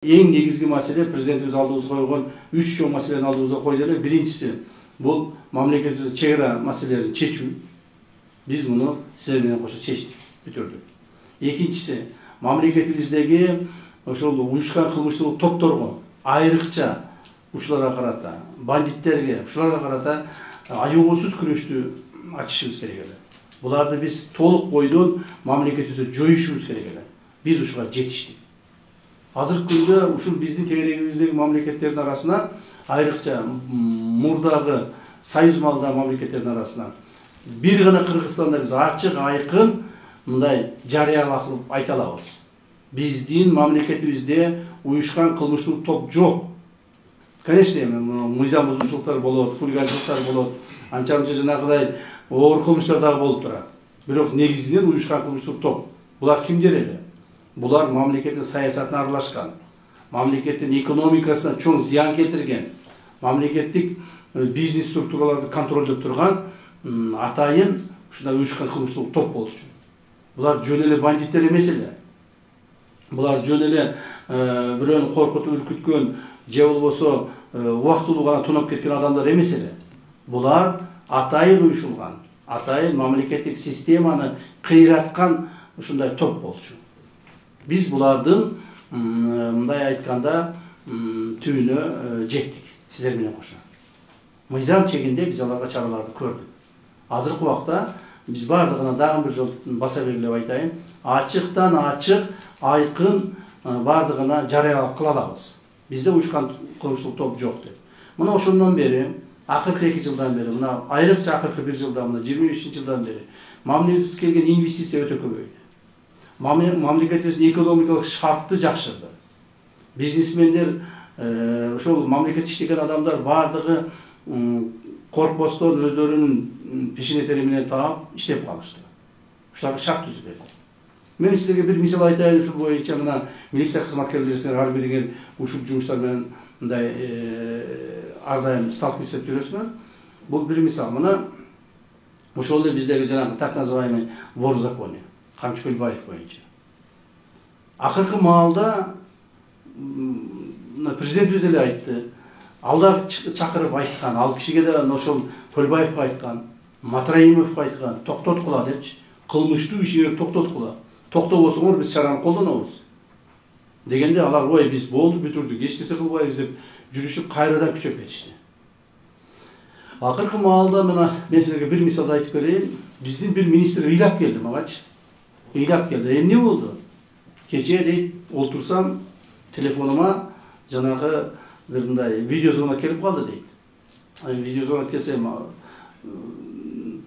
Ең негізгі мәселе президент өз алдымызға қойған 3 чоң мәселені алдымызға қойды эле. Биринчиси бул мамлекетибиздин чегара маселелерин чечүү. Биз муну силер менен кошо чечтик, бүтүрдүк. Экинчиси мамлекетибиздеги ошол уюшкан кылмыштуулук топторго, айрыкча ушуларга карата, бандиттерге, ушуларга карата аюусуз күрөштү ачышыбыз керек эле. Буларды биз толук бойдон мамлекетибизди жоюшубуз керек эле. Биз ушуга жетиштик. Азыркы күндө ушул биздин тегерегибиздеги мамлекеттердин арасына, айрыкча мурдагы союз малдагы мамлекеттердин арасына бир гана Кыргызстанда биз ачык айкын мындай жарыялап кылып айта алабыз. Биздин мамлекетибизде уюшкан кылмыштуулук топ жок. Конечно, мыйзам бузуучулуктар болот, хулиганчылыктар болот, анча-мынча жанагыдай оор кылмыштар дагы болуп турат. Бирок негизинен уюшкан кылмыштуулук топ. Булар кимдер эле? Булар мамлекеттин саясатына аралашкан, мамлекеттин экономикасына чоң зыян келтирген, мамлекеттик бизнес структураларды контролдоп турган атайын ушундай уюшкан кылмыштуулук топ болчу. Булар жөн эле бандиттер эмес эле. Булар жөн эле бирөөнү коркутуп үркүткөн же болбосо убактылуу гана тоноп кеткен адамдар эмес эле. Булар атайын уюшулган, атайын мамлекеттик системаны кыйраткан ушундай топ болчу. Биз булардын мындай айтканда түбүнө жеттик, сиздер менен кошо. Мыйзам чегинде биз аларга чараларды көрдүк. Азыркы убакта биз бардыгына дагы бир жолу баса белгилеп айтайын, ачыктан ачык, айкын бардыгына жарыялап кыла алабыз. Бизде уюшкан кылмыштуулук топ жок деп. Мына ошондон бери, акыркы 2 жылдан бери, мына айрыкча акыркы 1 жылдан, мына 23-жылдан бери мамлекетибизге келген инвестиция өтө көбөйдү. Мамлекетибиздин экономикалык шартты жакшырды. Бизнесмендер, ошол мамлекет иштеген адамдар бардыгы коркпостон өздөрүнүн пешенетери менен таап иштеп калышты. Ушуларга шарт түзүлдү. Мен силерге бир мисал айтайын, ушул боюнча мына милиция кызматкерлеринин ар биринин ушул жумуштар менен мындай ар дайым сталкиваться жүрөсүңөр. Бул бир мисал. Мына ошол эле биздеги жанагы так называемый вор в законе. Камчы Көлбаев боюнча. Акыркы маалда президент өзү эле айтты. Алда чакырып айткан, ал кишиге да ошол Көлбаевге айткан, Матраимовго айткан, токтоткула депчи. Кылмыштуу ишиңерди токтоткула. Токтобосоңор биз чараны колдонобуз. Дегенде алар ой биз болду бүтүрдүк, эч нерсе кылбайбыз деп жүрүшүп кайрадан күчөп кетишти. Акыркы маалда мына мен силерге бир мисал айтып берейин. Биздин бир министр ыйлап келди магачы. Ыйлап келди. Эмне болду? Кече дейт, олтурсам телефонума жанагы бир мындай видеозвонок келип калды дейт. Видеозвонок келсе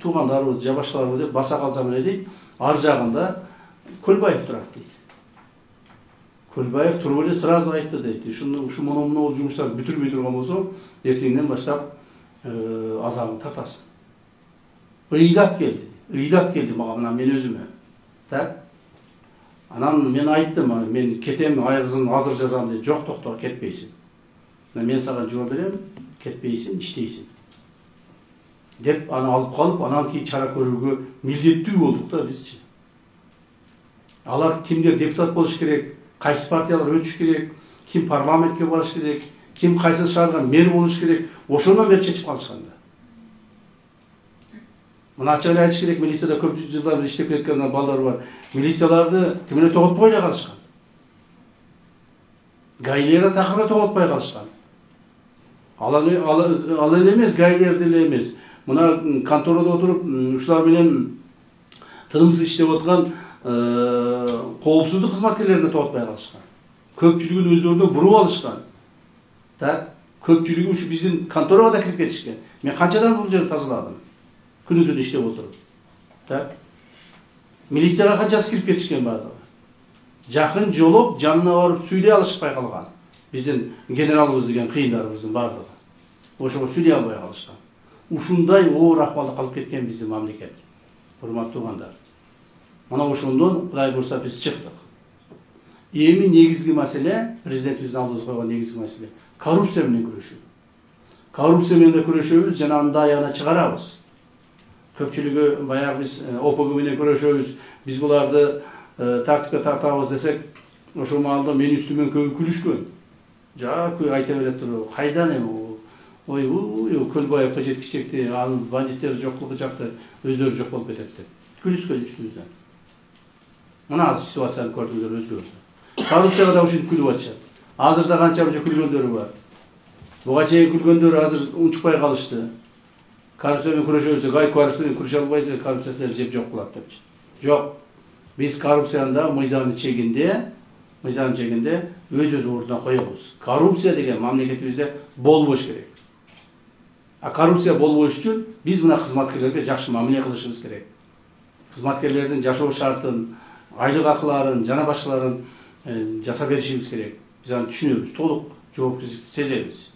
туугандарбы, жабашкаларбы деп баса калсам эле дейт. Ар жагында Көлбаев турат дейт. Көлбаев туруп эле сразу айтты дейт. Ушу мону жумуштарды бүтүрбөй турган болсо, эртеңден баштап азабын тартасың. Ыйлап келди мага мына мен өзүмө. Так? Анан мен айттым, мен кетем, айгызын азыр жазам деп. Жок, токто, кетпейсиң. Мен сага жооп берем, кетпейсиң, иштейсиң. Деп аны алып калып, анан кийин чара көрүүгө милдеттүү болдук да бизчи. Алар кимдер депутат болуш керек, кайсы партиялар өтүш керек, ким парламентке барыш керек, ким кайсы шаарга мэр болуш керек, ошондон бери чечип калышкан да. Мына ачык эле айтыш керек, милицияда көп жылдар бери иштеп кеткен балдар бар. Милицияларды тимине тоготпой эле калышкан. Гаилерди такыр тоготпой калышкан. Ал эле эмес, гаилерди эле эмес. Мына конторада отуруп, ушулар менен тынымсыз иштеп аткан коопсуздук кызматкерлерин тоготпой калышкан. Көпчүлүгүн өздөрүнө буруп алышкан. Так, көпчүлүгү ушу биздин конторага да кирип кетишкен. Мен канчадан бул жерди тазаладым. Күнү-түнү иштеп отуруп. Так. Милицияга канчасы кирип кетишкен бардыгы. Жакын жолоп, жанына барып сүйлөй алышпай калган. Биздин генералыбыз деген кыйындарыбыздын бардыгы. Ошого сүйлөй албай калышкан. Ушундай оор акыбалда калып кеткен биздин мамлекет. Урматтуу туугандар. Мына ошондон Кудай буйрса биз чыктык. Эми негизги маселе, президентибиздин алдыбызга койгон негизги маселе коррупция менен күрөшүү. Коррупция менен күрөшөбүз, жана аны аягына чыгарабыз. Көпчүлүгү баягы биз ОПГ менен күрөшөбүз, биз буларды тартипке тартабыз десек, Ошол маалда менин үстүмөн көбү күлүшкөн. Жаак айта берет туруп, кайдан эми ой Көлбаевка жеткичекти, анын бандиттери жок кылып жакты, өздөрү жок болуп кетет деп. Күлүшкөн үстүбүздөн. Мына азыр ситуацияны көрдүңүздөр өзгөрдү. Коррупцияга да ушинтип күлүп атышат. Азыр да канча күлгөндөрү бар. Буга чейин күлгөндөр азыр унчукпай калышты. Коррупция менен күрөшөбүз, ай коррупция менен күрөшө албайсыз, коррупция силерди жеп жок кылат депчи. Жок. Биз коррупцияны да мыйзамдын чегинде өз ордуна коебуз. Коррупция деген мамлекетибизде болбош керек. А коррупция болбош үчүн биз мына кызматкерлерге жакшы мамиле кылышыбыз керек. Кызматкерлердин жашоо шартын, айлык акыларын, жана башкаларын жасап беришибиз керек. Биз аны түшүнөбүз, толук жоопкерчиликти сезебиз.